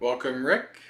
Welcome, Rick.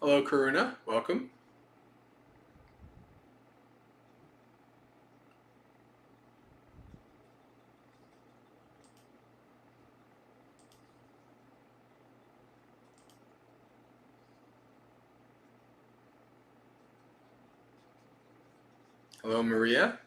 Hello, Karuna. Welcome. Hello, Maria.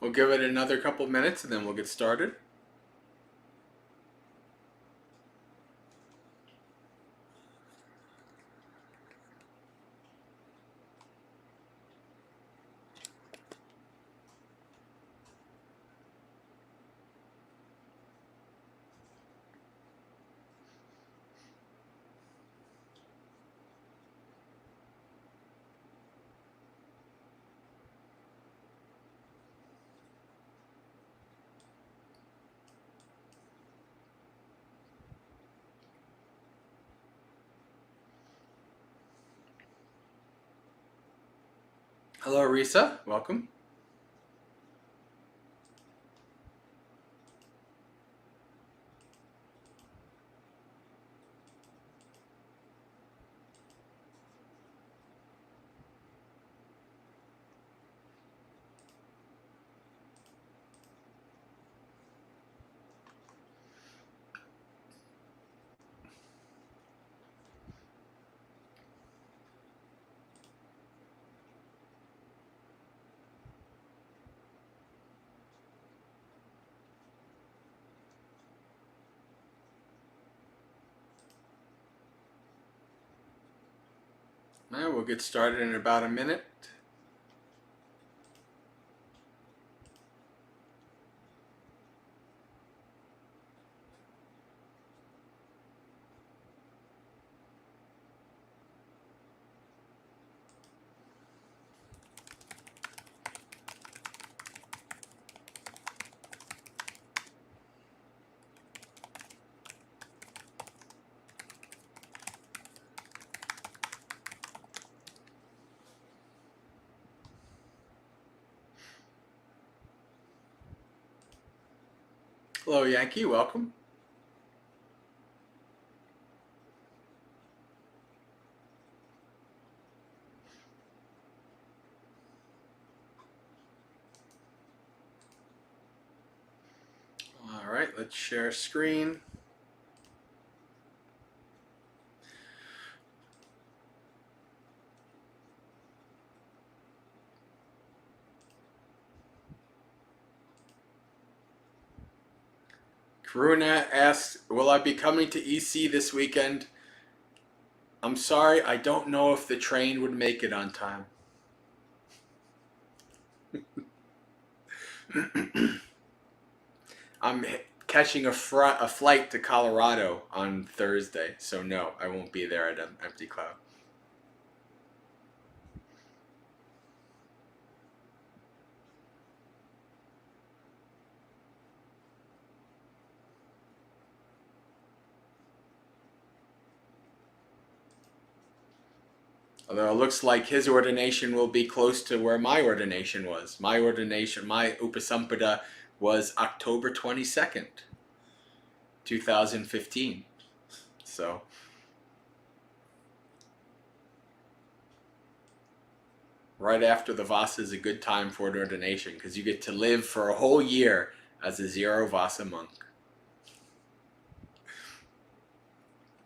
We'll give it another couple minutes and then we'll get started. Hello, Risa. Welcome. All right, we'll get started in about a minute. Hello, Yankee. Welcome. All right, let's share screen. Karuna asks, will I be coming to EC this weekend? I'm sorry, I don't know if the train would make it on time. I'm catching a flight to Colorado on Thursday, so no, I won't be there at Empty Cloud. Although it looks like his ordination will be close to where my ordination was. My Upasampada was October 22nd, 2015. So right after the Vasa is a good time for an ordination because you get to live for a whole year as a zero Vasa monk.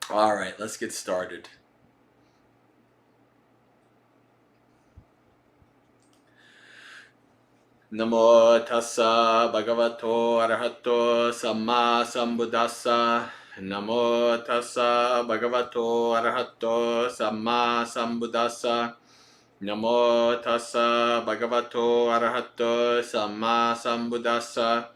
All right, let's get started. Namo tassa bhagavato arahato samma sambuddhassa. Namo tassa bhagavato arahato samma sambuddhassa. Namo tassa bhagavato arahato samma sambuddhassa.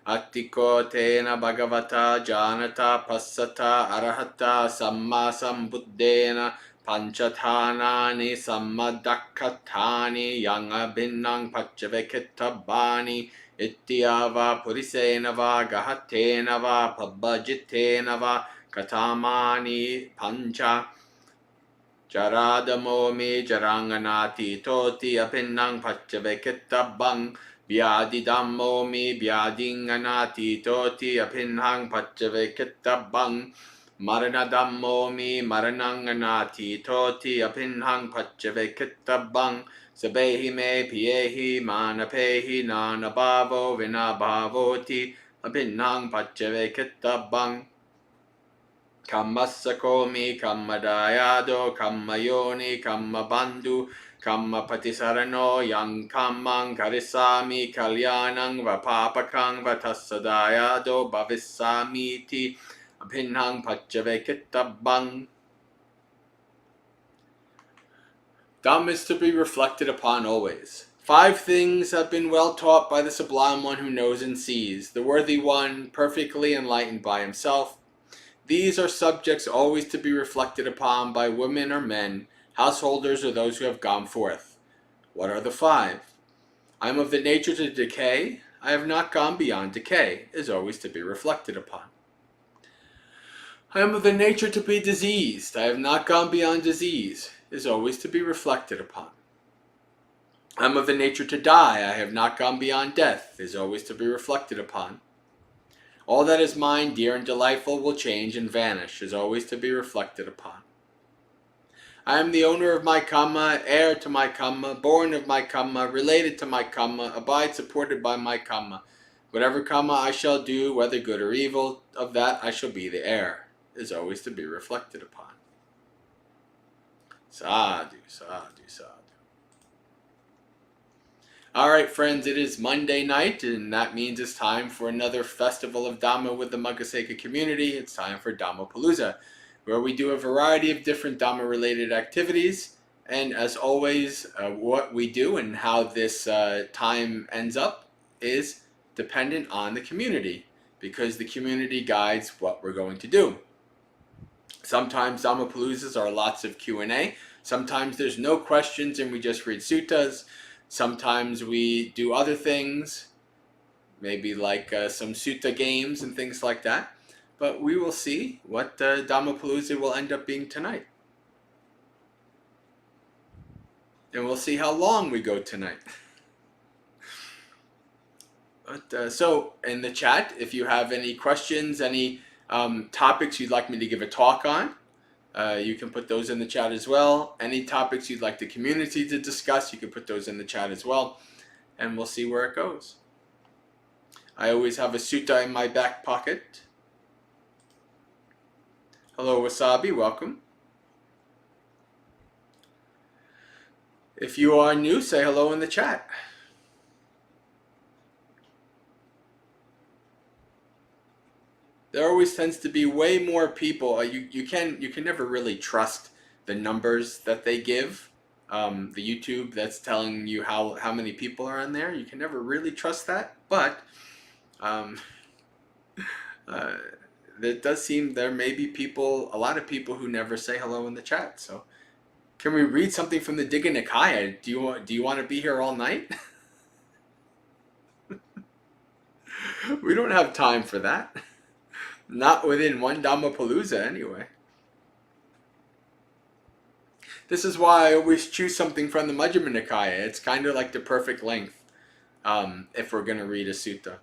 Attiko tena bhagavata janata passata arahata samma sambuddhena panchathanani sammadakkathani yang abhinnang paccavekittabhani ityava purisena va gahatena va pabbajitena va katamani pancha Jaradamomi jaranganati toti abhinnang paccavekittabhang Vyadi Dhammomi Vyadinganati Toti Abhinhang Paccavekittabhang Marana Dhammomi Marananganati Toti Abhinhang Paccavekittabhang Sabehi me Piehi Manapehi Nanabhavo Vinabhavoti Abhinhang Paccavekittabhang Kammasakomi Kammadayado Kammayoni Kammabandhu Kamma patisarano yang kammang karisami kalyanang vapapakang vatassadayado bhavissamiti abhinhang paccavekittabhang. Dhamma is to be reflected upon always. 5 things have been well taught by the Sublime One who knows and sees, the Worthy One, perfectly enlightened by himself. These are subjects always to be reflected upon by women or men, householders or those who have gone forth. What are the 5? I am of the nature to decay. I have not gone beyond decay, is always to be reflected upon. I am of the nature to be diseased. I have not gone beyond disease, is always to be reflected upon. I am of the nature to die. I have not gone beyond death, is always to be reflected upon. All that is mine, dear and delightful, will change and vanish, is always to be reflected upon. I am the owner of my kamma, heir to my kamma, born of my kamma, related to my kamma, abide supported by my kamma. Whatever kamma I shall do, whether good or evil, of that I shall be the heir, is always to be reflected upon. Sadhu, sadhu, sadhu. Alright friends, it is Monday night, and that means it's time for another Festival of Dhamma with the Maggaseka community. It's time for Dhammapalooza, where we do a variety of different Dhamma-related activities. And as always, what we do and how this time ends up is dependent on the community, because the community guides what we're going to do. Sometimes Dhammapaloozas are lots of Q&A. Sometimes there's no questions and we just read suttas. Sometimes we do other things, maybe like some sutta games and things like that. But we will see what Dhammapalooza will end up being tonight. And we'll see how long we go tonight. But, so, in the chat, if you have any questions, any topics you'd like me to give a talk on, you can put those in the chat as well. Any topics you'd like the community to discuss, you can put those in the chat as well. And we'll see where it goes. I always have a sutta in my back pocket. Hello Wasabi, welcome. If you are new, say hello in the chat. There always tends to be way more people. You can never really trust the numbers that they give. The YouTube that's telling you how many people are on there. You can never really trust that. But Uh, it does seem there may be a lot of people who never say hello in the chat. So, can we read something from the Digha Nikaya? Do you want to be here all night? We don't have time for that. Not within one Dhammapalooza, anyway. This is why I always choose something from the Majjhima Nikaya. It's kind of like the perfect length if we're going to read a sutta.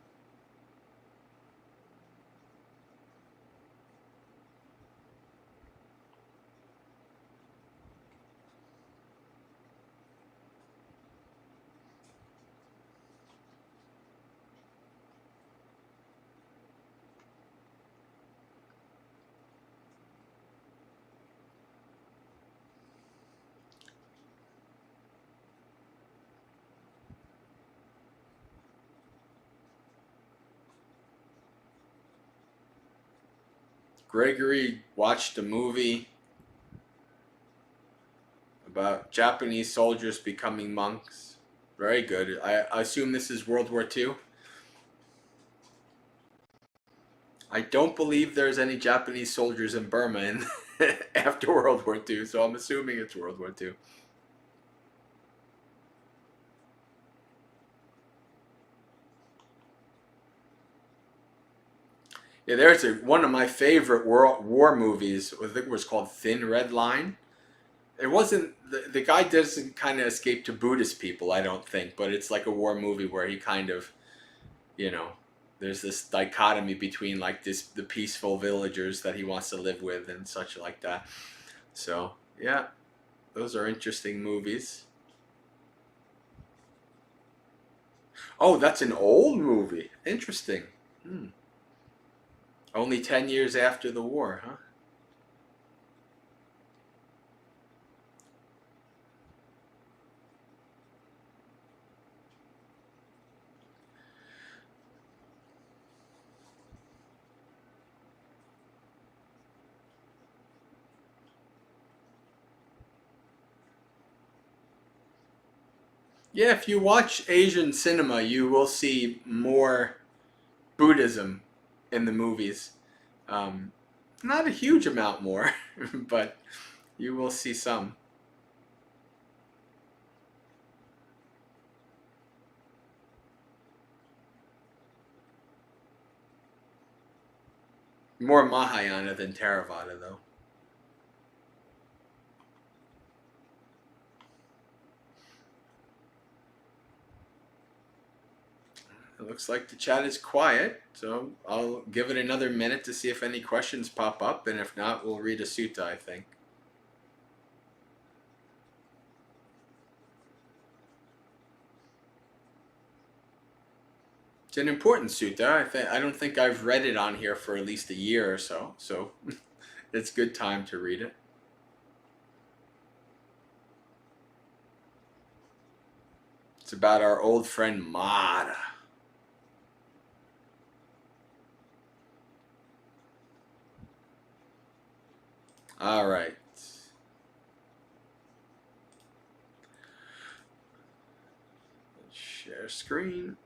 Gregory watched a movie about Japanese soldiers becoming monks. Very good. I assume this is World War II. I don't believe there's any Japanese soldiers in Burma after World War II, so I'm assuming it's World War II. Yeah, there's one of my favorite war movies. I think it was called Thin Red Line. It wasn't the guy doesn't kind of escape to Buddhist people, I don't think, but it's like a war movie where he kind of, you know, there's this dichotomy between like the peaceful villagers that he wants to live with and such like that. So yeah, those are interesting movies. Oh, that's an old movie. Interesting. Only 10 years after the war, huh? Yeah, if you watch Asian cinema, you will see more Buddhism in the movies. Um, Not a huge amount more, but you will see some. More Mahayana than Theravada, though. It looks like the chat is quiet, so I'll give it another minute to see if any questions pop up, and if not, we'll read a sutta, I think. It's an important sutta. I don't think I've read it on here for at least a year or so, so it's good time to read it. It's about our old friend Mara. All right. Share screen.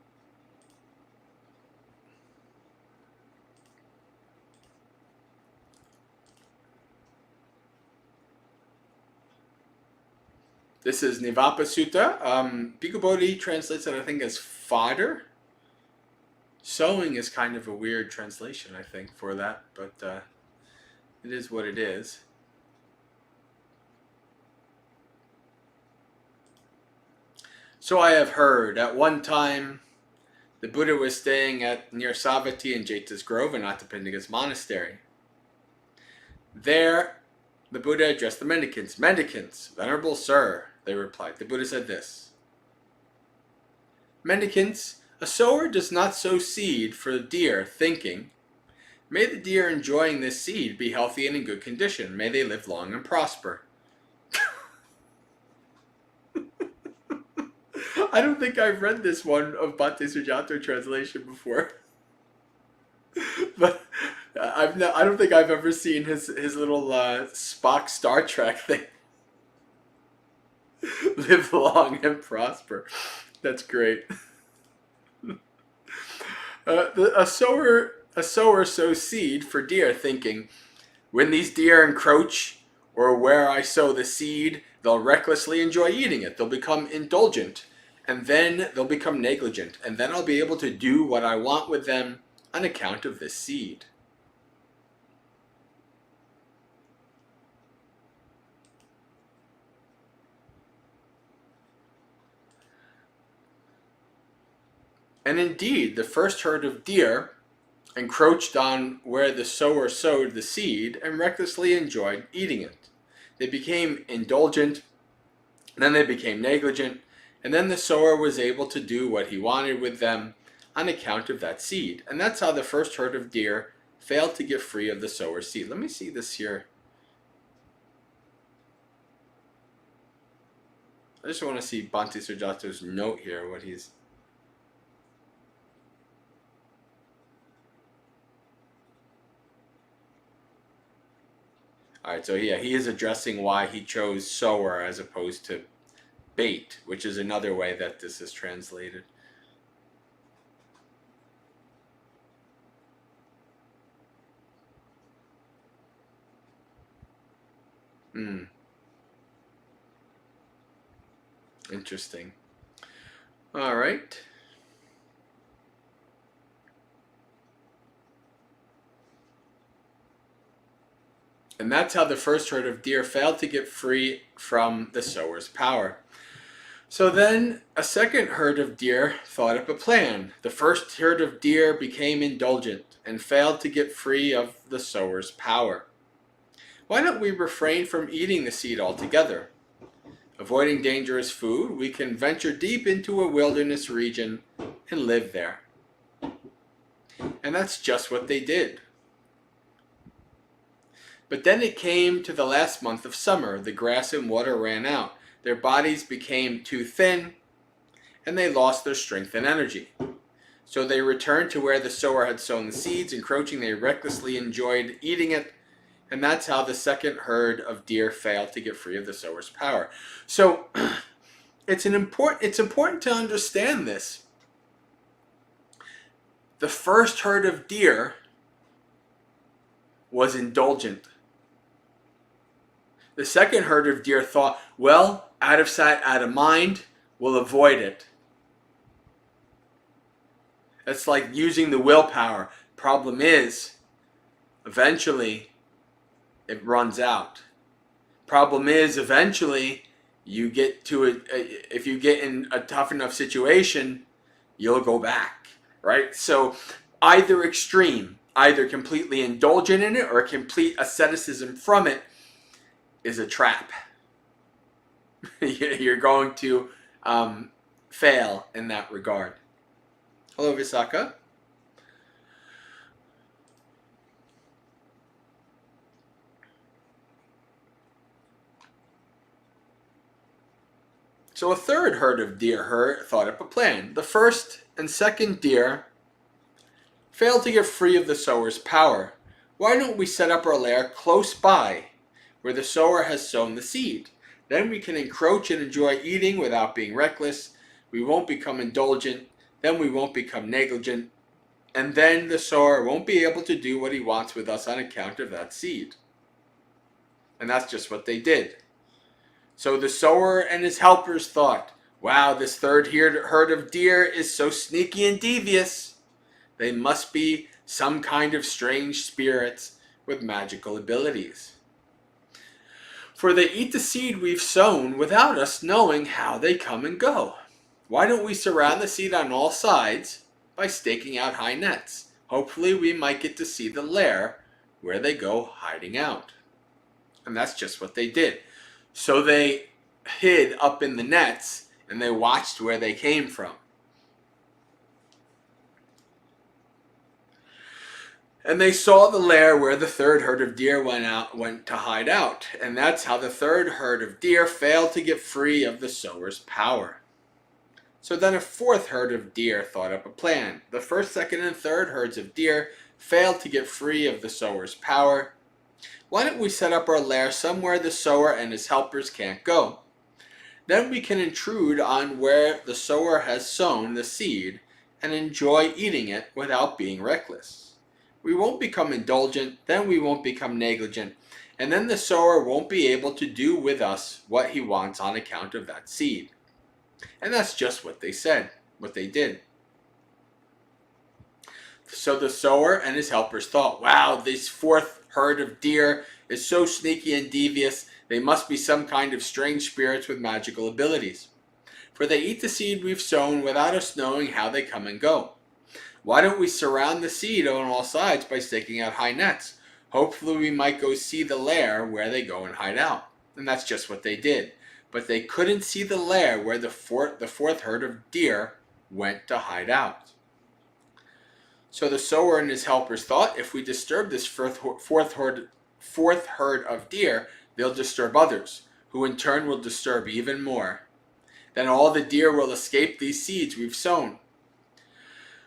This is Nivapa Sutta. Bhikkhu Bodhi translates it, I think, as fodder. Sowing is kind of a weird translation, I think, for that, but it is what it is. So I have heard. At one time, the Buddha was staying near Savatthi in Jeta's Grove in Attapindika's monastery. There, the Buddha addressed the mendicants. Mendicants, venerable sir, they replied. The Buddha said this. Mendicants, a sower does not sow seed for the deer, thinking, may the deer enjoying this seed be healthy and in good condition. May they live long and prosper. I don't think I've read this one of Bhante Sujato translation before. But I don't think I've ever seen his little Spock Star Trek thing. Live long and prosper. That's great. A sower A sower sows seed for deer, thinking, when these deer encroach or where I sow the seed, they'll recklessly enjoy eating it. They'll become indulgent, and then they'll become negligent, and then I'll be able to do what I want with them on account of this seed. And indeed, the first herd of deer encroached on where the sower sowed the seed and recklessly enjoyed eating it. They became indulgent, then they became negligent, and then the sower was able to do what he wanted with them on account of that seed. And that's how the first herd of deer failed to get free of the sower's seed. Let me see this here. I just want to see Bhante Sujato's note here, what he's... Alright, so yeah, he is addressing why he chose sower as opposed to bait, which is another way that this is translated. Interesting. Alright. And that's how the first herd of deer failed to get free from the sower's power. So then a second herd of deer thought up a plan. The first herd of deer became indulgent and failed to get free of the sower's power. Why don't we refrain from eating the seed altogether? Avoiding dangerous food, we can venture deep into a wilderness region and live there. And that's just what they did. But then it came to the last month of summer. The grass and water ran out. Their bodies became too thin, and they lost their strength and energy. So they returned to where the sower had sown the seeds. Encroaching, they recklessly enjoyed eating it, and that's how the second herd of deer failed to get free of the sower's power. So it's important to understand this. The first herd of deer was indulgent. The second herd of deer thought, well, out of sight, out of mind, we'll avoid it. It's like using the willpower. Problem is, eventually, it runs out. Problem is, eventually, you get to it. If you get in a tough enough situation, you'll go back, right? So either extreme, either completely indulgent in it or complete asceticism from it, is a trap. You're going to fail in that regard. Hello, Visaka. So a third herd of deer thought up a plan. The first and second deer failed to get free of the sower's power. Why don't we set up our lair close by where the sower has sown the seed? Then we can encroach and enjoy eating without being reckless. We won't become indulgent. Then we won't become negligent. And then the sower won't be able to do what he wants with us on account of that seed. And that's just what they did. So the sower and his helpers thought, wow, this third herd of deer is so sneaky and devious. They must be some kind of strange spirits with magical abilities. For they eat the seed we've sown without us knowing how they come and go. Why don't we surround the seed on all sides by staking out high nets? Hopefully we might get to see the lair where they go hiding out. And that's just what they did. So they hid up in the nets and they watched where they came from. And they saw the lair where the third herd of deer went to hide out. And that's how the third herd of deer failed to get free of the sower's power. So then a fourth herd of deer thought up a plan. The first, second, and third herds of deer failed to get free of the sower's power. Why don't we set up our lair somewhere the sower and his helpers can't go? Then we can intrude on where the sower has sown the seed and enjoy eating it without being reckless. We won't become indulgent, then we won't become negligent, and then the sower won't be able to do with us what he wants on account of that seed. And that's just what they said, what they did. So the sower and his helpers thought, wow, this fourth herd of deer is so sneaky and devious, they must be some kind of strange spirits with magical abilities. For they eat the seed we've sown without us knowing how they come and go. Why don't we surround the seed on all sides by staking out high nets? Hopefully we might go see the lair where they go and hide out. And that's just what they did. But they couldn't see the lair where the fourth herd of deer went to hide out. So the sower and his helpers thought, if we disturb this fourth herd of deer, they'll disturb others, who in turn will disturb even more. Then all the deer will escape these seeds we've sown.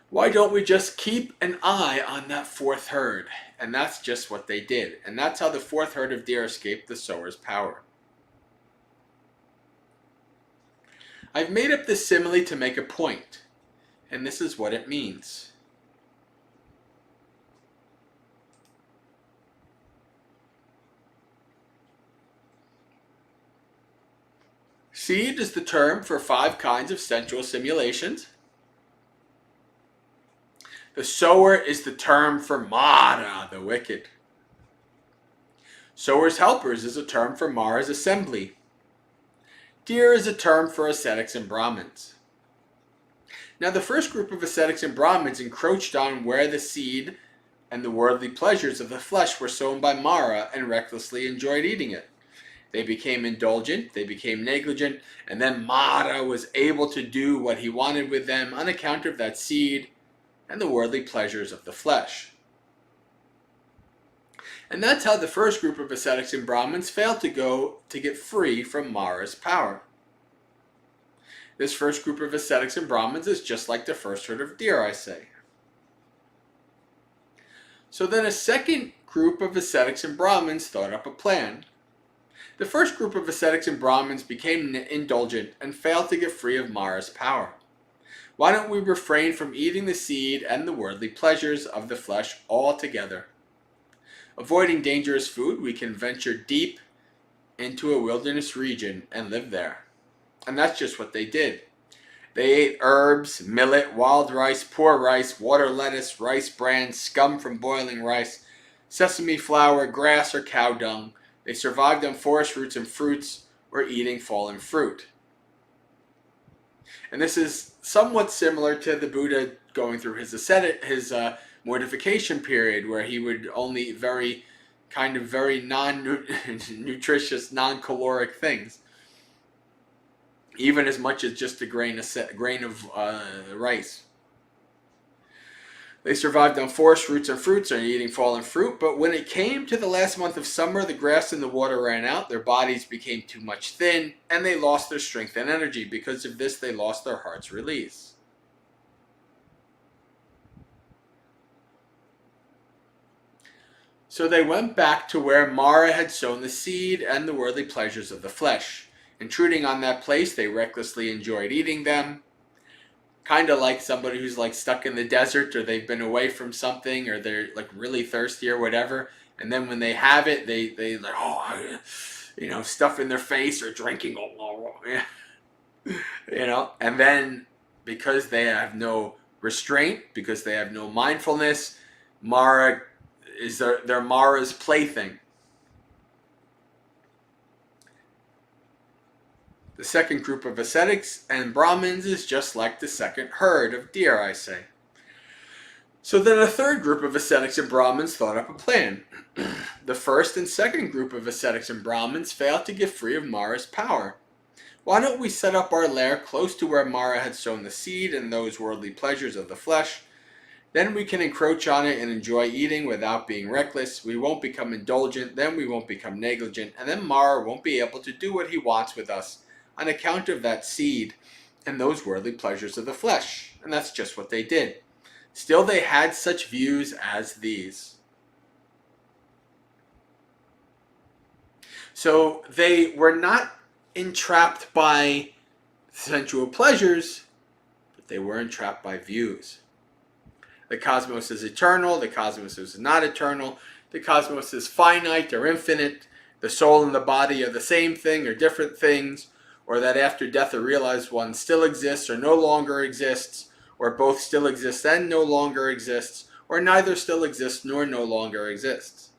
Why don't we just keep an eye on that fourth herd? And that's just what they did. And that's how the fourth herd of deer escaped the sower's power. I've made up this simile to make a point, and this is what it means. Seed is the term for 5 kinds of sensual simulations. The sower is the term for Mara, the wicked. Sower's helpers is a term for Mara's assembly. Deer is a term for ascetics and Brahmins. Now the first group of ascetics and Brahmins encroached on where the seed and the worldly pleasures of the flesh were sown by Mara and recklessly enjoyed eating it. They became indulgent, they became negligent, and then Mara was able to do what he wanted with them on account of that seed and the worldly pleasures of the flesh. And that's how the first group of ascetics and Brahmins failed to get free from Mara's power. This first group of ascetics and Brahmins is just like the first herd of deer, I say. So then a second group of ascetics and Brahmins thought up a plan. The first group of ascetics and Brahmins became indulgent and failed to get free of Mara's power. Why don't we refrain from eating the seed and the worldly pleasures of the flesh altogether? Avoiding dangerous food, we can venture deep into a wilderness region and live there. And that's just what they did. They ate herbs, millet, wild rice, poor rice, water lettuce, rice bran, scum from boiling rice, sesame flour, grass, or cow dung. They survived on forest roots and fruits, or eating fallen fruit. And this is somewhat similar to the Buddha going through his mortification period, where he would only very non-nutritious, non-caloric things, even as much as just a grain of rice. They survived on forest roots and fruits and eating fallen fruit, but when it came to the last month of summer, the grass and the water ran out, their bodies became too much thin, and they lost their strength and energy. Because of this, they lost their heart's release. So they went back to where Mara had sown the seed and the worldly pleasures of the flesh. Intruding on that place, they recklessly enjoyed eating them. Kind of like somebody who's like stuck in the desert, or they've been away from something, or they're like really thirsty or whatever, and then when they have it, they like, stuff in their face or drinking, and then because they have no restraint, because they have no mindfulness, Mara is their Mara's plaything. The second group of ascetics and Brahmins is just like the second herd of deer, I say. So then a third group of ascetics and Brahmins thought up a plan. The first and second group of ascetics and Brahmins failed to get free of Mara's power. Why don't we set up our lair close to where Mara had sown the seed and those worldly pleasures of the flesh? Then we can encroach on it and enjoy eating without being reckless. We won't become indulgent, then we won't become negligent, and then Mara won't be able to do what he wants with us on account of that seed and those worldly pleasures of the flesh. And that's just what they did. Still, they had such views as these. So they were not entrapped by sensual pleasures, but they were entrapped by views. The cosmos is eternal, the cosmos is not eternal, the cosmos is finite or infinite, the soul and the body are the same thing or different things, or that after death a realized one still exists or no longer exists, or both still exists and no longer exists, or neither still exists nor no longer exists.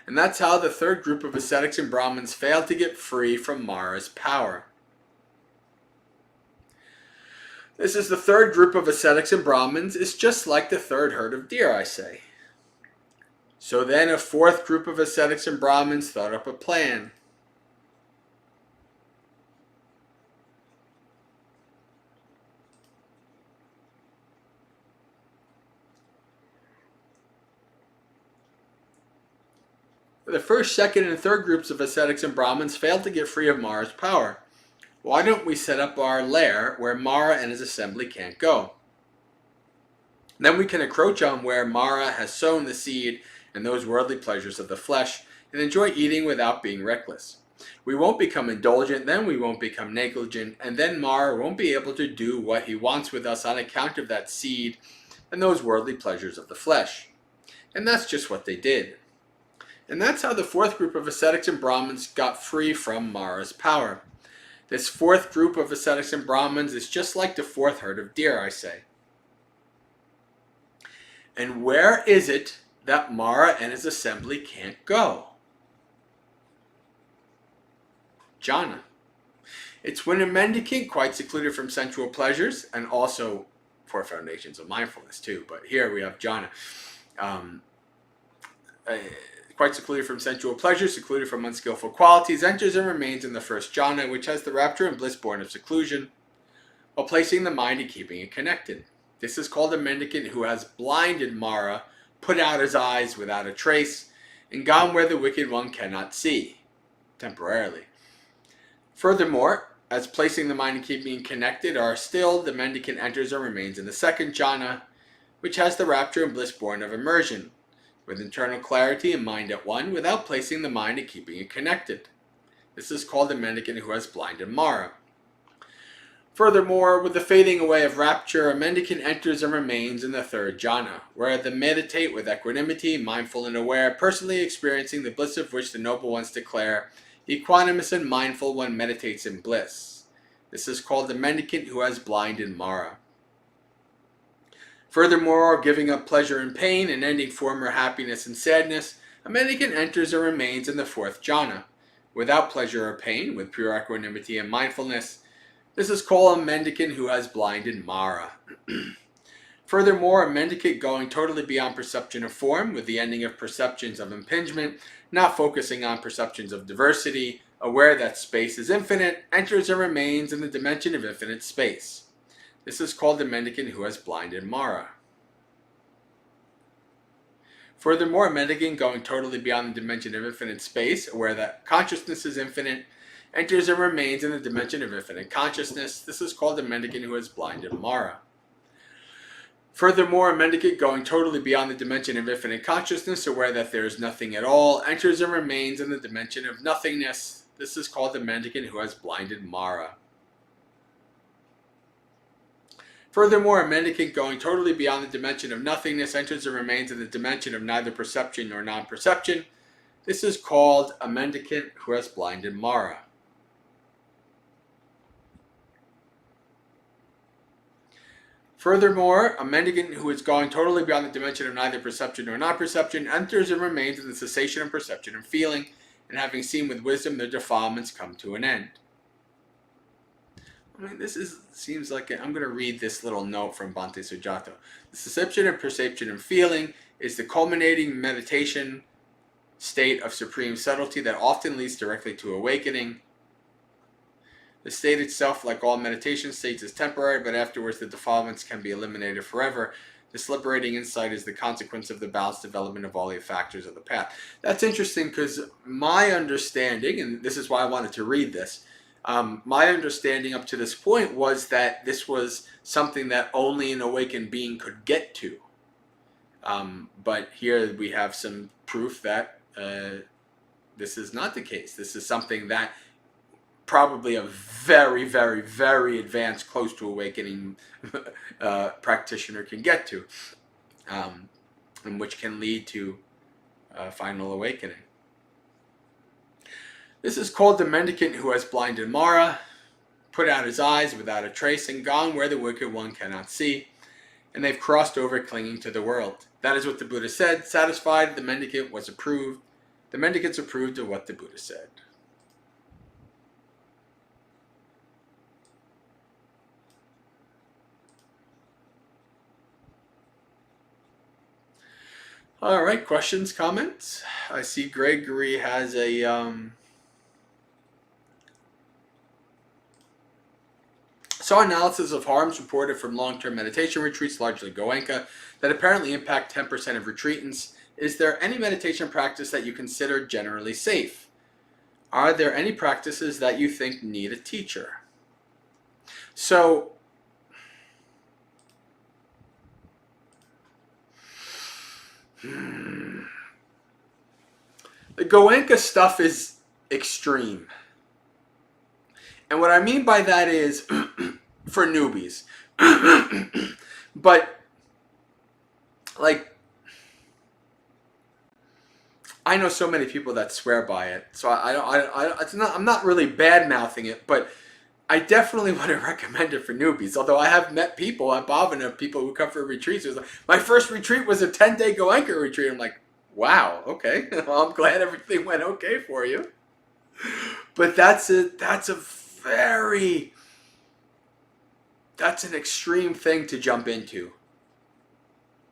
And that's how the third group of ascetics and Brahmins failed to get free from Mara's power. This is the third group of ascetics and Brahmins. It's just like the third herd of deer, I say. So then a fourth group of ascetics and Brahmins thought up a plan. The first, second, and third groups of ascetics and Brahmins failed to get free of Mara's power. Why don't we set up our lair where Mara and his assembly can't go? Then we can encroach on where Mara has sown the seed and those worldly pleasures of the flesh and enjoy eating without being reckless. We won't become indulgent, then we won't become negligent, and then Mara won't be able to do what he wants with us on account of that seed and those worldly pleasures of the flesh. And that's just what they did. And that's how the fourth group of ascetics and Brahmins got free from Mara's power. This fourth group of ascetics and Brahmins is just like the fourth herd of deer, I say. And where is it that Mara and his assembly can't go? Jhana. It's when a mendicant, quite secluded from sensual pleasures, and also four foundations of mindfulness too, but here we have jhana. Quite secluded from sensual pleasures, secluded from unskillful qualities, enters and remains in the first jhana, which has the rapture and bliss born of seclusion, while placing the mind and keeping it connected. This is called a mendicant who has blinded Mara, put out his eyes without a trace, and gone where the wicked one cannot see, temporarily. Furthermore, as placing the mind and keeping it connected are stilled, the mendicant enters and remains in the second jhana, which has the rapture and bliss born of immersion, with internal clarity and mind at one, without placing the mind and keeping it connected. This is called the mendicant who has blinded Mara. Furthermore, with the fading away of rapture, a mendicant enters and remains in the third jhana, where they meditate with equanimity, mindful and aware, personally experiencing the bliss of which the noble ones declare, the equanimous and mindful one meditates in bliss. This is called the mendicant who has blinded Mara. Furthermore, giving up pleasure and pain and ending former happiness and sadness, a mendicant enters and remains in the fourth jhana, without pleasure or pain, with pure equanimity and mindfulness. This is called a mendicant who has blinded Mara. Furthermore, a mendicant going totally beyond perception of form, with the ending of perceptions of impingement, not focusing on perceptions of diversity, aware that space is infinite, enters and remains in the dimension of infinite space. This is called the mendicant who has blinded Mara. Furthermore, a mendicant going totally beyond the dimension of infinite space, aware that consciousness is infinite, enters and remains in the dimension of infinite consciousness. This is called the mendicant who has blinded Mara. Furthermore, a mendicant going totally beyond the dimension of infinite consciousness, aware that there is nothing at all, enters and remains in the dimension of nothingness. This is called the mendicant who has blinded Mara. Furthermore, a mendicant going totally beyond the dimension of nothingness enters and remains in the dimension of neither perception nor non-perception. This is called a mendicant who has blinded Mara. Furthermore, a mendicant who is going totally beyond the dimension of neither perception nor non-perception enters and remains in the cessation of perception and feeling, and having seen with wisdom their defilements come to an end. I mean, seems like I'm going to read this little note from Bhante Sujato. The cessation of perception and feeling is the culminating meditation state of supreme subtlety that often leads directly to awakening. The state itself, like all meditation states, is temporary, but afterwards the defilements can be eliminated forever. This liberating insight is the consequence of the balanced development of all the factors of the path. That's interesting because my understanding, and this is why I wanted to read this, my understanding up to this point was that this was something that only an awakened being could get to. But here we have some proof that this is not the case. This is something that probably a very, very, very advanced, close to awakening practitioner can get to, and which can lead to final awakening. This is called the mendicant who has blinded Mara, put out his eyes without a trace, and gone where the wicked one cannot see, and they've crossed over clinging to the world. That is what the Buddha said. Satisfied, the mendicant was approved. The mendicants approved of what the Buddha said. All right, questions, comments? I see Gregory has a saw analysis of harms reported from long-term meditation retreats, largely Goenka, that apparently impact 10% of retreatants. Is there any meditation practice that you consider generally safe? Are there any practices that you think need a teacher? So, the Goenka stuff is extreme. And what I mean by that is for newbies. But like, I know so many people that swear by it, so I'm not really bad mouthing it, but I definitely wouldn't recommend it for newbies. Although I have met people at Bhavana, people who come for retreats. It was like, my first retreat was a 10-day Goenka retreat. I'm like, wow, okay. Well, I'm glad everything went okay for you. But that's an extreme thing to jump into.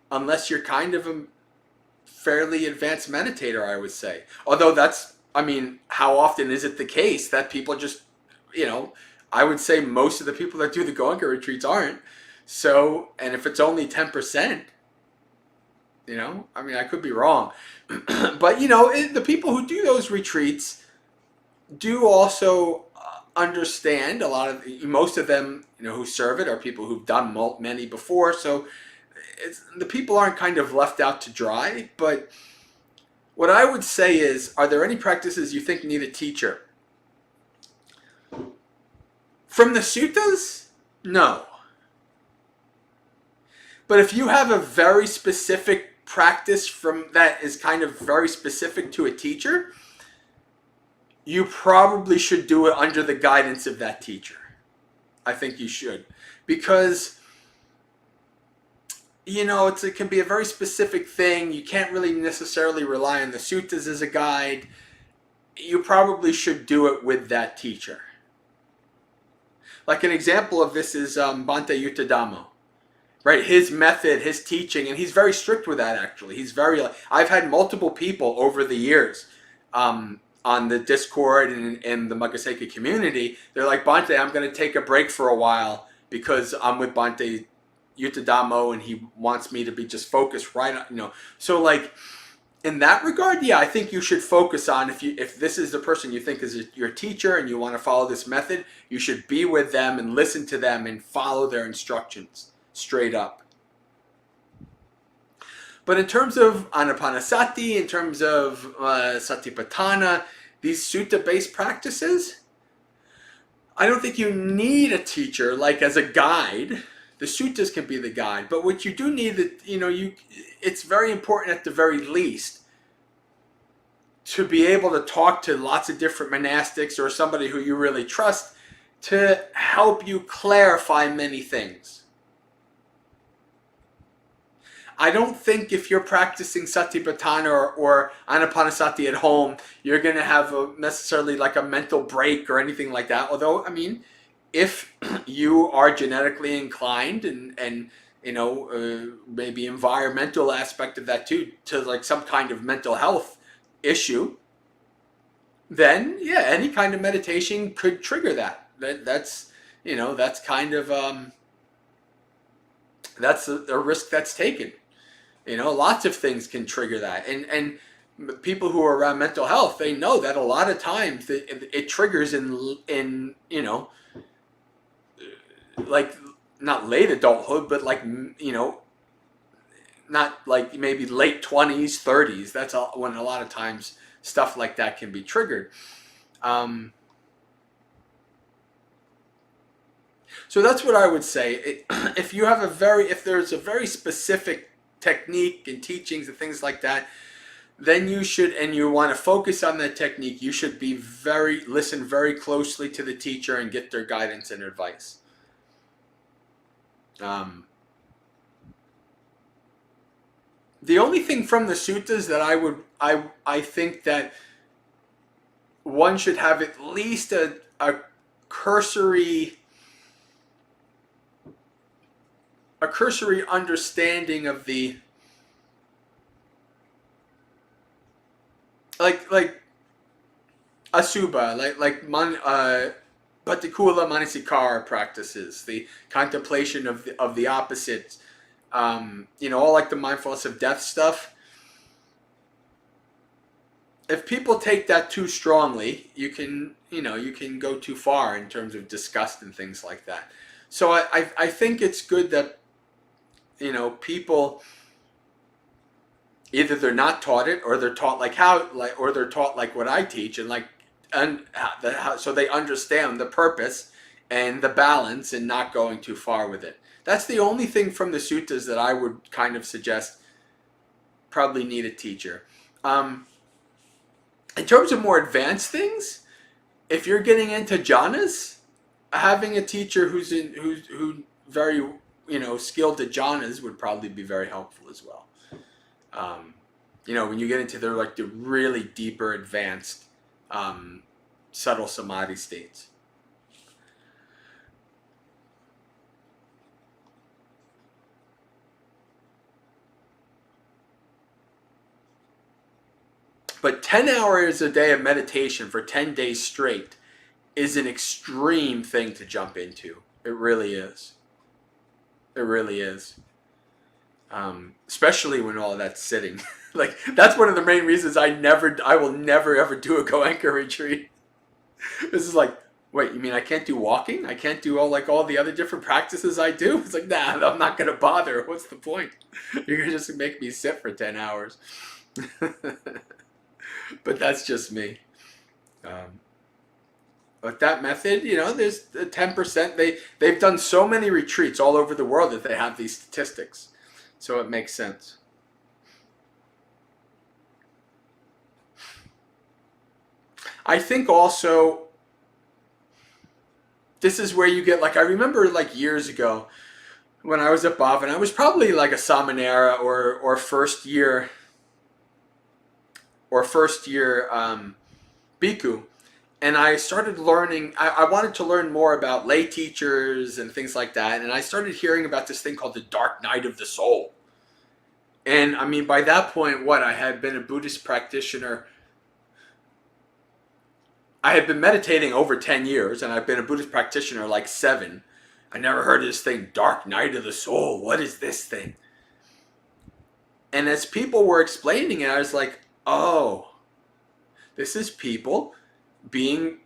Unless you're kind of a fairly advanced meditator, I would say. Although how often is it the case that people just, I would say most of the people that do the Goenka retreats aren't. So, and if it's only 10%, I could be wrong. But, the people who do those retreats do also understand most of them, who serve it are people who've done many before. So the people aren't kind of left out to dry. But what I would say is, are there any practices you think need a teacher? From the suttas? No. But if you have a very specific practice that is kind of very specific to a teacher, you probably should do it under the guidance of that teacher. I think you should. Because, it can be a very specific thing. You can't really necessarily rely on the suttas as a guide. You probably should do it with that teacher. Like an example of this is Bhante Yutta Dhamma. Right? His method, his teaching, and he's very strict with that actually. I've had multiple people over the years on the Discord and in the Maggaseka community. They're like, Bhante, I'm going to take a break for a while because I'm with Bhante Yutta Dhamma and he wants me to be just focused right on, So like, in that regard, yeah, I think you should focus on, if this is the person you think is your teacher and you want to follow this method, you should be with them and listen to them and follow their instructions straight up. But in terms of Anapanasati, in terms of Satipatthana, these sutta-based practices, I don't think you need a teacher like as a guide. The suttas can be the guide, but what you do need, it's very important at the very least to be able to talk to lots of different monastics or somebody who you really trust to help you clarify many things. I don't think if you're practicing Satipatthana or Anapanasati at home, you're going to have necessarily like a mental break or anything like that. Although, if you are genetically inclined and maybe environmental aspect of that too, to like some kind of mental health issue, then yeah, any kind of meditation could trigger that. That's kind of that's a risk that's taken. Lots of things can trigger that, and people who are around mental health, they know that a lot of times it triggers in like not late adulthood, but like not like maybe late 20s, 30s. That's when a lot of times stuff like that can be triggered. So that's what I would say. If you have if there's a very specific technique and teachings and things like that, then you should, and you want to focus on that technique, you should listen very closely to the teacher and get their guidance and advice. The only thing from the suttas that I think that one should have at least a cursory understanding of the like asubha, Patikula Manasikara practices, the contemplation of the opposites, all like the mindfulness of death stuff. If people take that too strongly, you can go too far in terms of disgust and things like that. So I think it's good that, people, either they're not taught it, or they're taught or they're taught like what I teach, so they understand the purpose and the balance and not going too far with it. That's the only thing from the suttas that I would kind of suggest probably need a teacher. In terms of more advanced things, if you're getting into jhanas, having a teacher who's very skilled at jhanas would probably be very helpful as well. When you get into the really deeper, advanced, subtle samadhi states. But 10 hours a day of meditation for 10 days straight is an extreme thing to jump into. It really is. It really is. Especially when all of that's sitting. That's one of the main reasons I will never ever do a Goenka retreat. This is wait, you mean I can't do walking? I can't do all the other different practices I do? It's nah, I'm not going to bother. What's the point? You're going to just make me sit for 10 hours. But that's just me. But that method, there's the 10%. They've done so many retreats all over the world that they have these statistics. So it makes sense. I think also, this is where you get, I remember years ago when I was at Bhavan, I was probably a Samanera or first year bhikkhu. And I started learning, I wanted to learn more about lay teachers and things like that. And I started hearing about this thing called the dark night of the soul. And I mean, by that point, I had been a Buddhist practitioner. I had been meditating over 10 years, and I've been a Buddhist practitioner 7. I never heard of this thing, dark night of the soul. What is this thing? And as people were explaining it, I was like, oh, this is people being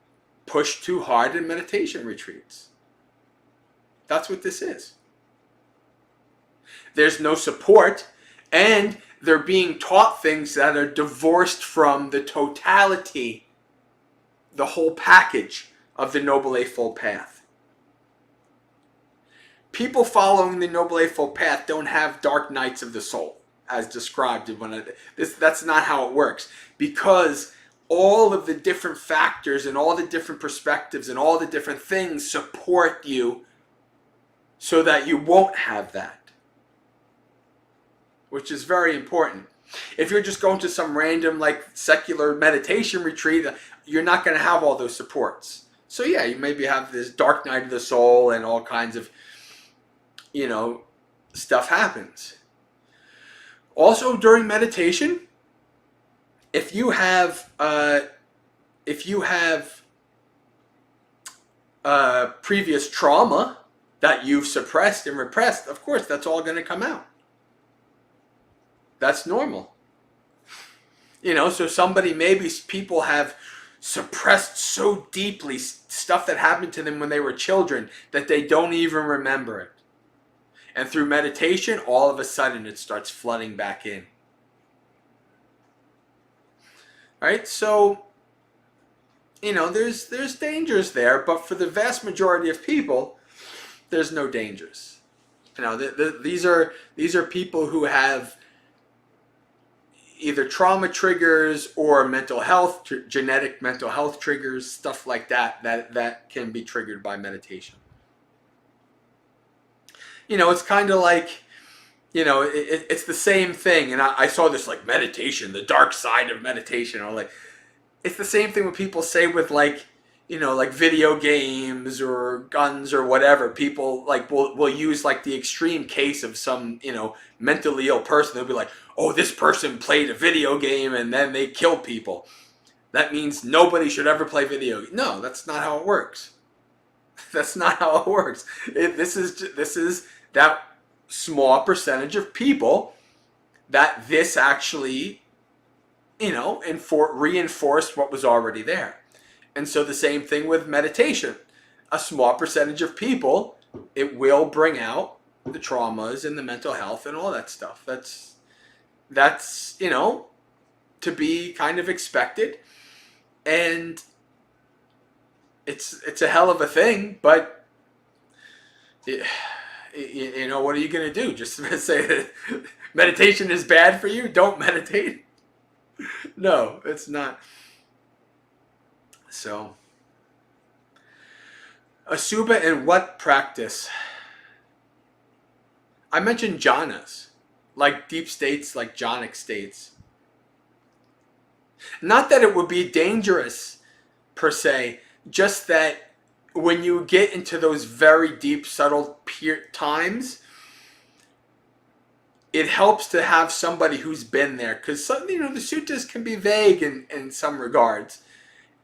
pushed too hard in meditation retreats. That's what this is. There's no support, and they're being taught things that are divorced from the totality, the whole package of the Noble Eightfold Path. People following the Noble Eightfold Path don't have dark nights of the soul, as described. That's not how it works, because all of the different factors and all the different perspectives and all the different things support you so that you won't have that, which is very important. If you're just going to some random secular meditation retreat, you're not going to have all those supports. So yeah, you maybe have this dark night of the soul and all kinds of stuff happens. Also during meditation, if you have previous trauma that you've suppressed and repressed, of course that's all going to come out. That's normal. So people have suppressed so deeply stuff that happened to them when they were children that they don't even remember it. And through meditation, all of a sudden it starts flooding back in. Right? So, there's dangers there, but for the vast majority of people, there's no dangers. You know, these are people who have either trauma triggers or mental health, genetic mental health triggers, stuff like that can be triggered by meditation. You know, it's kind of like, you know, it's the same thing. And I saw this like meditation, the dark side of meditation. Or like, it's the same thing when people say with like, you know, like video games or guns or whatever. People like will use like the extreme case of some, you know, mentally ill person. They'll be like, oh, this person played a video game and then they killed people. That means nobody should ever play video games. No, that's not how it works. That's not how it works. This is that small percentage of people that this actually, you know, reinforced what was already there. And so the same thing with meditation. A small percentage of people, it will bring out the traumas and the mental health and all that stuff. That's you know, to be kind of expected. And it's a hell of a thing, but you know, what are you going to do? Just say that meditation is bad for you? Don't meditate? No, it's not. So, Asubha in what practice? I mentioned jhanas, like deep states, like jhanic states. Not that it would be dangerous per se, just that when you get into those very deep, subtle times, it helps to have somebody who's been there. Because, you know, the suttas can be vague in some regards.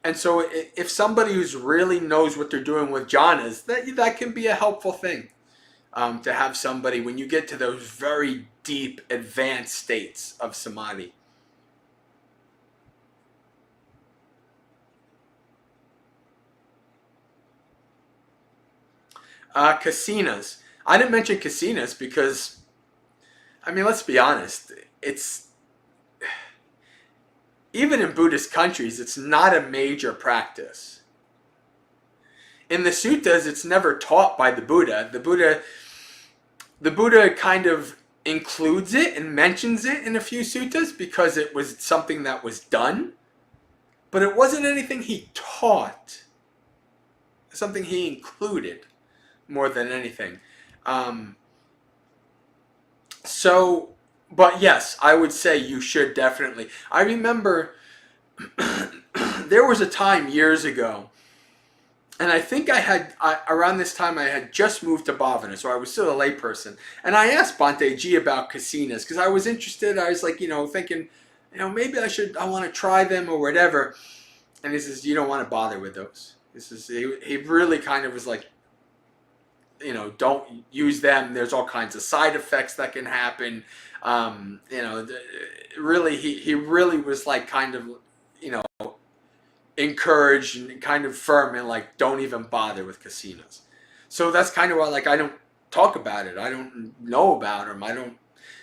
And so if somebody who's really knows what they're doing with jhanas, that can be a helpful thing. To have somebody when you get to those very deep, advanced states of samadhi. Kasinas. I didn't mention kasinas because, I mean, let's be honest. It's, even in Buddhist countries, it's not a major practice. In the suttas, it's never taught by the Buddha. The Buddha kind of includes it and mentions it in a few suttas because it was something that was done. But it wasn't anything he taught. Something he included more than anything. But yes, I would say you should definitely. I remember there was a time years ago, and I think around this time I had just moved to Bhavana, so I was still a layperson. And I asked Bhante Ji about kasinas because I was interested. I was like, you know, thinking, you know, maybe I want to try them or whatever. And he says, you don't want to bother with those. He really kind of was like, you know, don't use them. There's all kinds of side effects that can happen. You know, really, he really was like kind of, you know, encouraged and kind of firm and like, don't even bother with kasinas. So that's kind of why, like, I don't talk about it. I don't know about them.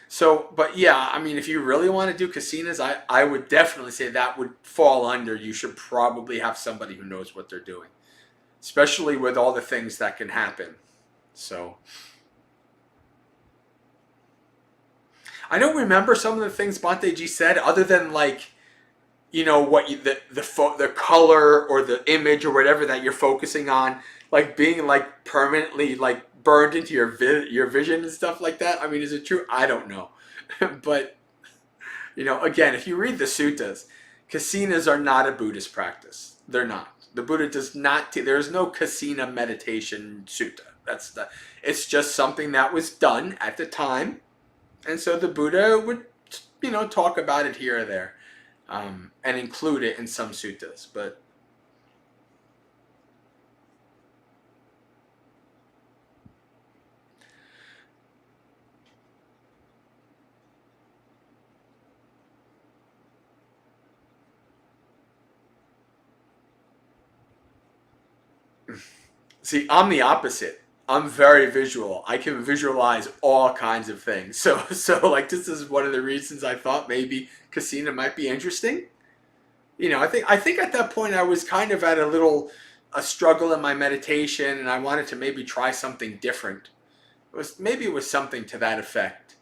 So, but yeah, I mean, if you really want to do kasinas, I would definitely say that would fall under, you should probably have somebody who knows what they're doing, especially with all the things that can happen. So, I don't remember some of the things Bhante Ji said, other than like, you know, what the color or the image or whatever that you're focusing on, like being like permanently like burned into your vision and stuff like that. I mean, is it true? I don't know. But, you know, again, if you read the suttas, kasinas are not a Buddhist practice. They're not. The Buddha does not. There is no kasina meditation sutta. It's just something that was done at the time, and so the Buddha would, you know, talk about it here or there, and include it in some suttas. But see, I'm the opposite. I'm very visual. I can visualize all kinds of things. So like, this is one of the reasons I thought maybe kasina might be interesting. You know, I think at that point I was kind of at a little, a struggle in my meditation, and I wanted to maybe try something different. Maybe it was something to that effect.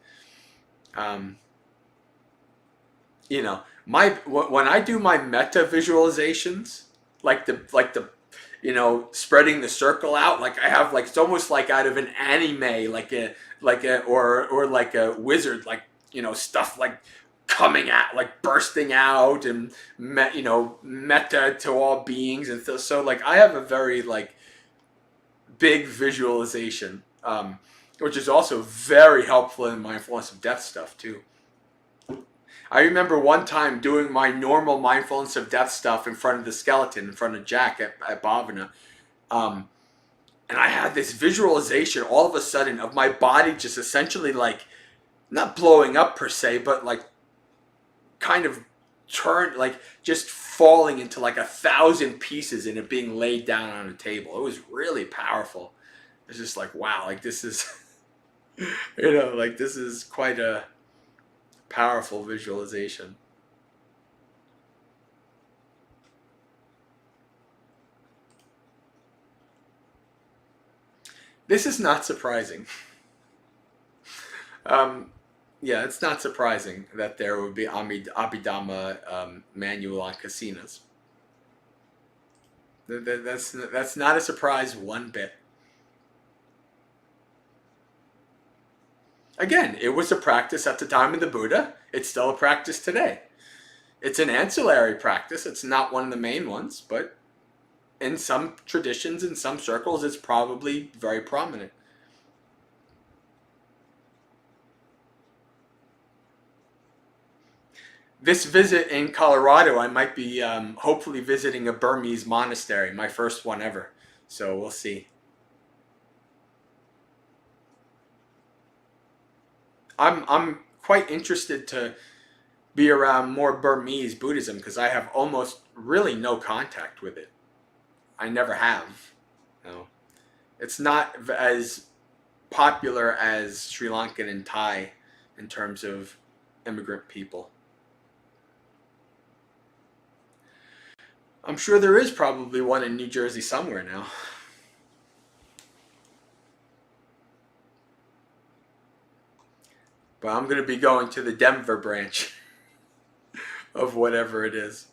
You know, when I do my metta visualizations, like the spreading the circle out, like I have, like, it's almost like out of an anime, or like a wizard, like, stuff like coming at, like, bursting out, and metta to all beings, and so like I have a very, like, big visualization, which is also very helpful in mindfulness of death stuff too. I remember one time doing my normal mindfulness of death stuff in front of the skeleton, in front of Jack at Bhavana. And I had this visualization all of a sudden of my body just essentially, like, not blowing up per se, but like kind of like just falling into like 1,000 pieces and it being laid down on a table. It was really powerful. It's just like, wow, like this is, like this is quite a powerful visualization. This is not surprising. Yeah, it's not surprising that there would be Abhidhamma manual on casinas. That's not a surprise one bit. Again, it was a practice at the time of the Buddha. It's still a practice today. It's an ancillary practice. It's not one of the main ones, but in some traditions, in some circles, it's probably very prominent. This visit in Colorado, I might be hopefully visiting a Burmese monastery, my first one ever. So we'll see. I'm quite interested to be around more Burmese Buddhism because I have almost really no contact with it. I never have. No. It's not as popular as Sri Lankan and Thai in terms of immigrant people. I'm sure there is probably one in New Jersey somewhere now. But I'm going to be going to the Denver branch of whatever it is.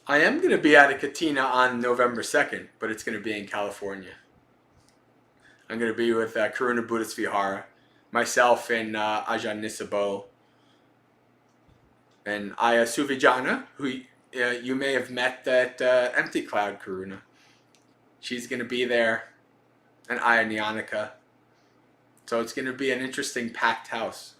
I am going to be at a Katina on November 2nd, but it's going to be in California. I'm going to be with Karuna Buddhist Vihara, myself and Ajahn Nisabo, and Aya Suvijana, who you may have met at Empty Cloud Karuna. She's going to be there, and Aya Nyanika. So it's going to be an interesting packed house.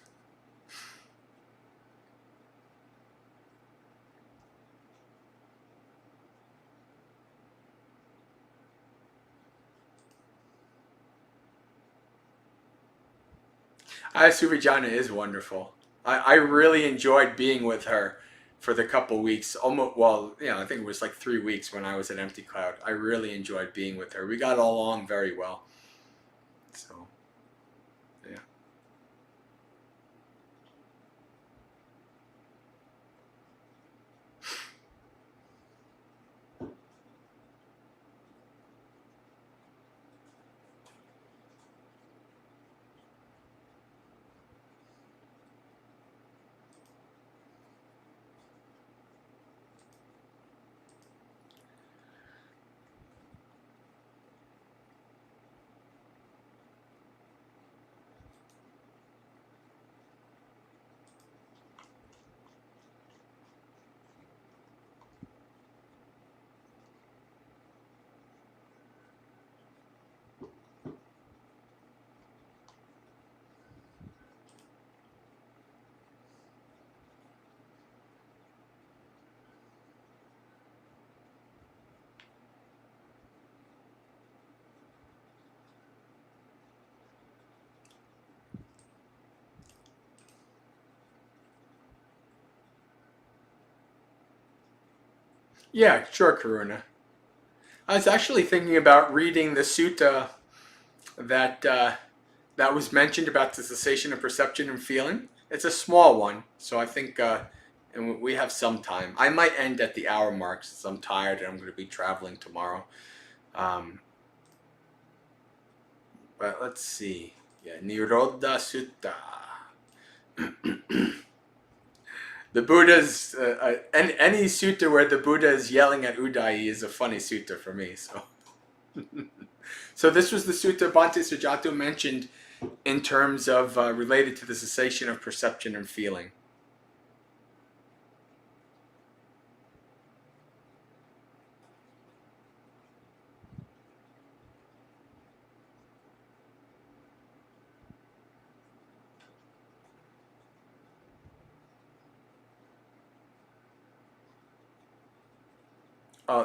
Aya Suvijana is wonderful. I really enjoyed being with her for the couple weeks. Almost, well, I think it was like 3 weeks when I was at Empty Cloud. I really enjoyed being with her. We got along very well. So, yeah. Yeah, sure, Karuna. I was actually thinking about reading the sutta that that was mentioned about the cessation of perception and feeling. It's a small one, so I think and we have some time. I might end at the hour mark since I'm tired and I'm going to be traveling tomorrow. Um, but let's see. Yeah, Nirodha Sutta. The Buddha's any sutta where the Buddha is yelling at Udayi is a funny sutta for me. So, so this was the sutta Bhante Sujato mentioned in terms of related to the cessation of perception and feeling.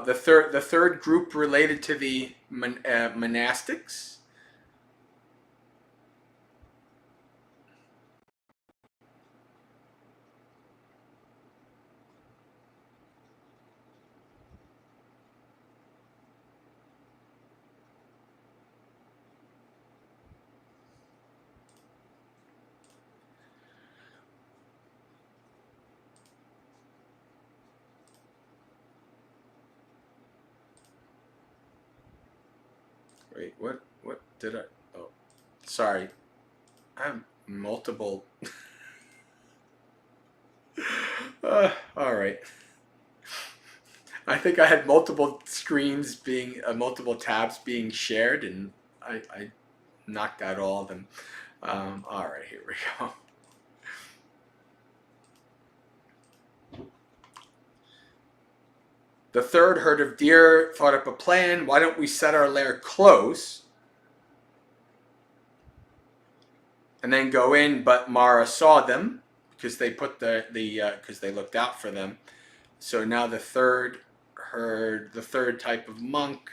The third group related to the monastics. Wait, what did I? Oh, sorry. I have multiple. All right. I think I had multiple screens being, multiple tabs being shared, and I knocked out all of them. All right, here we go. The third herd of deer thought up a plan. Why don't we set our lair close and then go in? But Mara saw them because they put because they looked out for them. So now the third herd, the third type of monk.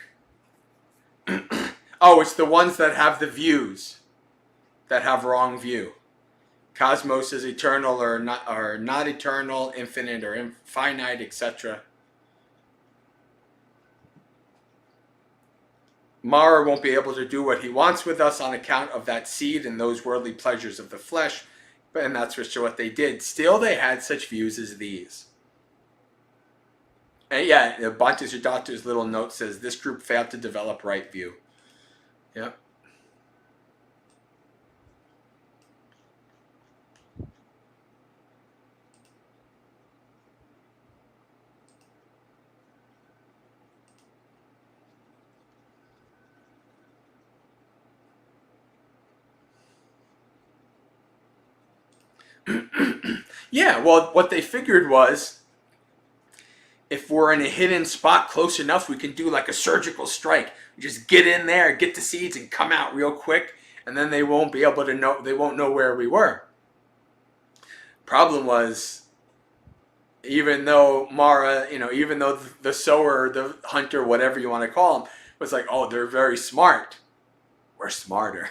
Oh, it's the ones that have the views, that have wrong view. Cosmos is eternal or not eternal, infinite or infinite, etc. Mara won't be able to do what he wants with us on account of that seed and those worldly pleasures of the flesh, and that's what they did. Still, they had such views as these. And yeah, Bhante Siddhartha's little note says this group failed to develop right view. Yep. Yeah, well, what they figured was if we're in a hidden spot close enough, we can do like a surgical strike. We just get in there, get the seeds, and come out real quick, and then they won't be able to know. They won't know where we were. Problem was, even though Mara, even though the sower, the hunter, whatever you want to call him, was like, oh, they're very smart. We're smarter.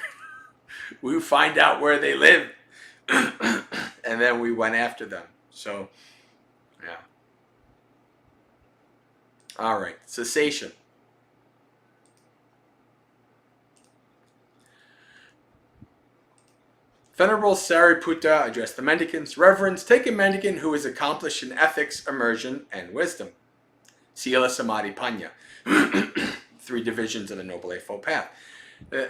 We find out where they live, and then we went after them. So, yeah. All right, cessation. Venerable Sariputta addressed the mendicants. Reverends, take a mendicant who is accomplished in ethics, immersion, and wisdom. Sila, Samadhi, Panya. 3 divisions of the Noble Eightfold Path.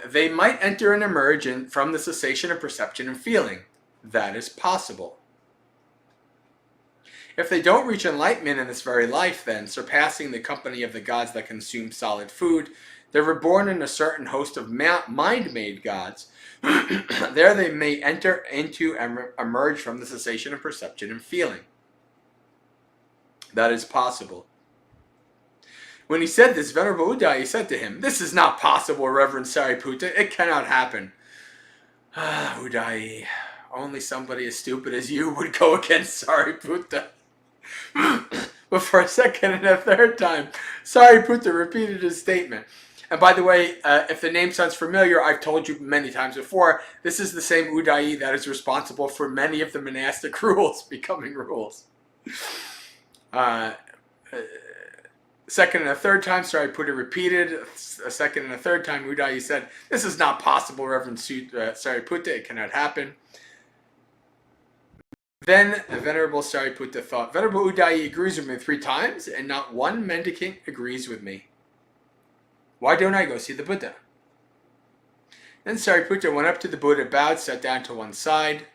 They might enter and emerge from the cessation of perception and feeling. That is possible. If they don't reach enlightenment in this very life, then, surpassing the company of the gods that consume solid food, they're reborn in a certain host of mind-made gods. There they may enter into and emerge from the cessation of perception and feeling. That is possible. When he said this, Venerable Udayi said to him, "This is not possible, Reverend Sariputta. It cannot happen." Udayi, only somebody as stupid as you would go against Sariputta. But for a second and a third time, Sariputta repeated his statement. And by the way, if the name sounds familiar, I've told you many times before, this is the same Udayi that is responsible for many of the monastic rules becoming rules. second and a third time, Sariputta repeated. A second and a third time, Udayi said, "This is not possible, Reverend Sariputta. It cannot happen." Then the Venerable Sariputta thought, "Venerable Udayi agrees with me 3 times, and not one mendicant agrees with me. Why don't I go see the Buddha?" Then Sariputta went up to the Buddha, bowed, sat down to one side,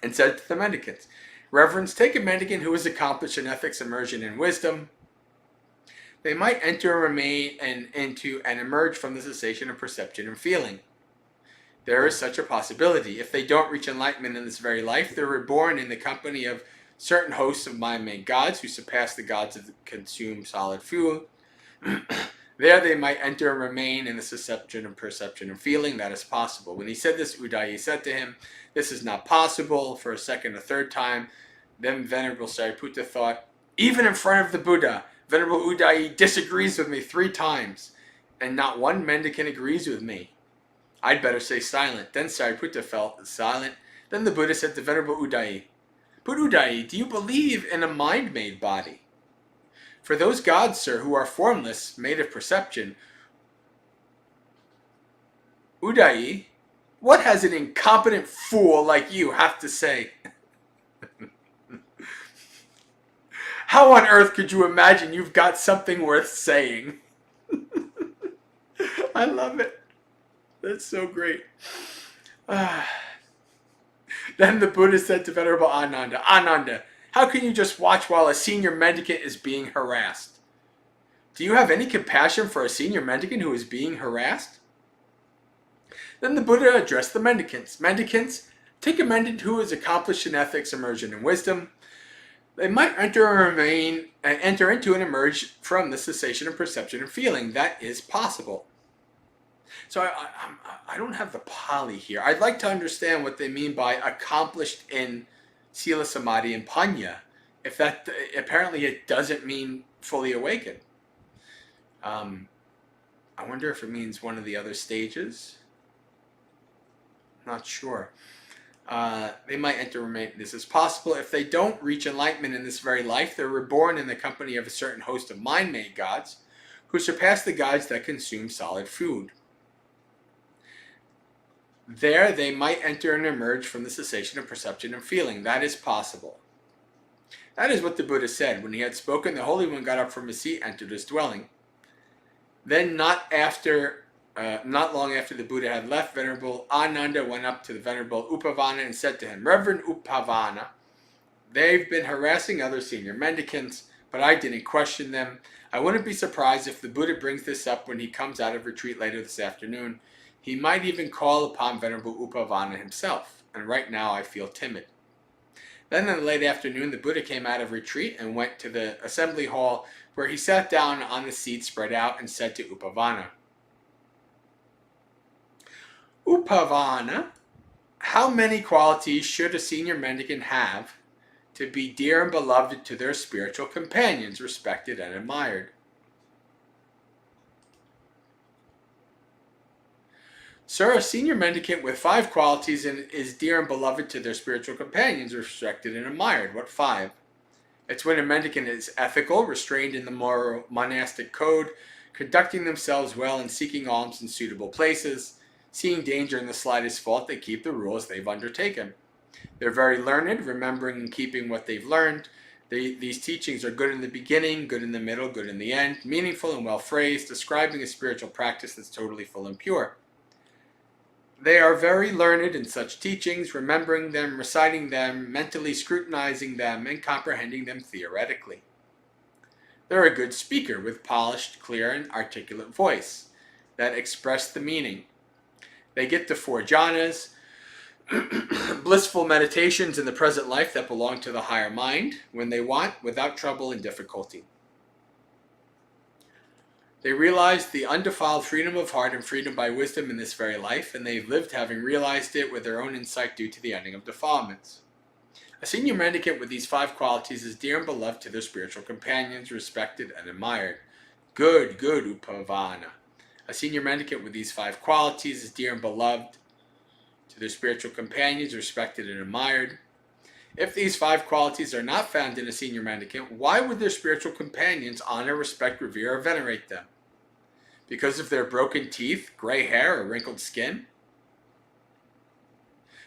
and said to the mendicants, "Reverends, take a mendicant who is accomplished in ethics, immersion, and wisdom. They might enter and remain into and emerge from the cessation of perception and feeling. There is such a possibility. If they don't reach enlightenment in this very life, they're reborn in the company of certain hosts of mind-made gods who surpass the gods of the consumed solid food. There they might enter and remain in the cessation of perception and feeling. That is possible." When he said this, Udayi said to him, "This is not possible," for a second or third time. Then Venerable Sariputta thought, "Even in front of the Buddha, Venerable Udayi disagrees with me 3 times, and not one mendicant agrees with me. I'd better stay silent." Then Sariputta fell silent. Then the Buddha said to Venerable Udayi, "But Udayi, do you believe in a mind-made body? For those gods, sir, who are formless, made of perception." "Udayi, what has an incompetent fool like you have to say?" "How on earth could you imagine you've got something worth saying?" I love it. That's so great. Then the Buddha said to Venerable Ananda, "Ananda, how can you just watch while a senior mendicant is being harassed? Do you have any compassion for a senior mendicant who is being harassed?" Then the Buddha addressed the mendicants. "Mendicants, take a mendicant who is accomplished in ethics, immersion, and wisdom. They might enter into and emerge from the cessation of perception and feeling. That is possible." So I don't have the Pali here. I'd like to understand what they mean by accomplished in Sila, Samadhi, and Panya. If that, apparently it doesn't mean fully awakened. I wonder if it means one of the other stages. Not sure. They might enter and remain. This is possible. If they don't reach enlightenment in this very life, they're reborn in the company of a certain host of mind-made gods who surpass the gods that consume solid food. There they might enter and emerge from the cessation of perception and feeling. That is possible. That is what the Buddha said. When he had spoken, the Holy One got up from his seat, entered his dwelling. Then not long after the Buddha had left, Venerable Ananda went up to the Venerable Upavana and said to him, "Reverend Upavana, they've been harassing other senior mendicants, but I didn't question them. I wouldn't be surprised if the Buddha brings this up when he comes out of retreat later this afternoon. He might even call upon Venerable Upavana himself, and right now I feel timid." Then in the late afternoon, the Buddha came out of retreat and went to the assembly hall, where he sat down on the seat spread out and said to Upavana, "Upavana, how many qualities should a senior mendicant have to be dear and beloved to their spiritual companions, respected and admired?" "Sir, a senior mendicant with 5 qualities is dear and beloved to their spiritual companions, respected and admired." "What 5? It's when a mendicant is ethical, restrained in the moral monastic code, conducting themselves well and seeking alms in suitable places, seeing danger in the slightest fault, they keep the rules they've undertaken. They're very learned, remembering and keeping what they've learned. These teachings are good in the beginning, good in the middle, good in the end, meaningful and well phrased, describing a spiritual practice that's totally full and pure. They are very learned in such teachings, remembering them, reciting them, mentally scrutinizing them, and comprehending them theoretically. They're a good speaker with polished, clear, and articulate voice that express the meaning. They get the 4 jhanas, blissful meditations in the present life that belong to the higher mind, when they want, without trouble and difficulty. They realize the undefiled freedom of heart and freedom by wisdom in this very life, and they've lived having realized it with their own insight due to the ending of defilements. A senior mendicant with these 5 qualities is dear and beloved to their spiritual companions, respected and admired." Good, Upavana. A senior mendicant with these 5 qualities is dear and beloved to their spiritual companions, respected and admired. If these 5 qualities are not found in a senior mendicant, why would their spiritual companions honor, respect, revere, or venerate them? Because of their broken teeth, gray hair, or wrinkled skin?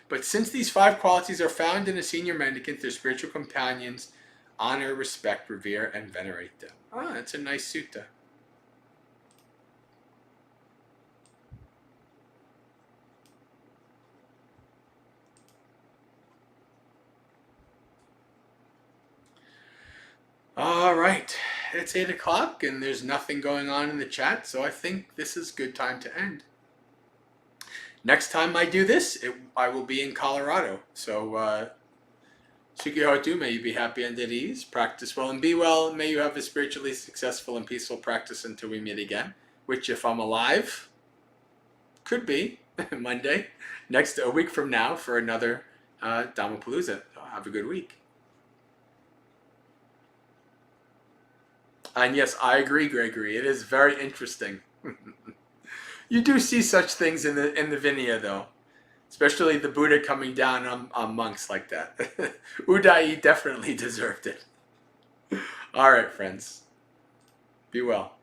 But since these 5 qualities are found in a senior mendicant, their spiritual companions honor, respect, revere, and venerate them. Ah, that's a nice sutta. All right, it's 8 o'clock and there's nothing going on in the chat, so I think this is a good time to end. Next time I do this, I will be in Colorado. So, Sukihotu, may you be happy and at ease, practice well and be well. May you have a spiritually successful and peaceful practice until we meet again, which, if I'm alive, could be Monday, a week from now, for another Dhammapalooza. So have a good week. And yes, I agree, Gregory. It is very interesting. You do see such things in the Vinaya, though, especially the Buddha coming down on monks like that. Udai definitely deserved it. All right, friends. Be well.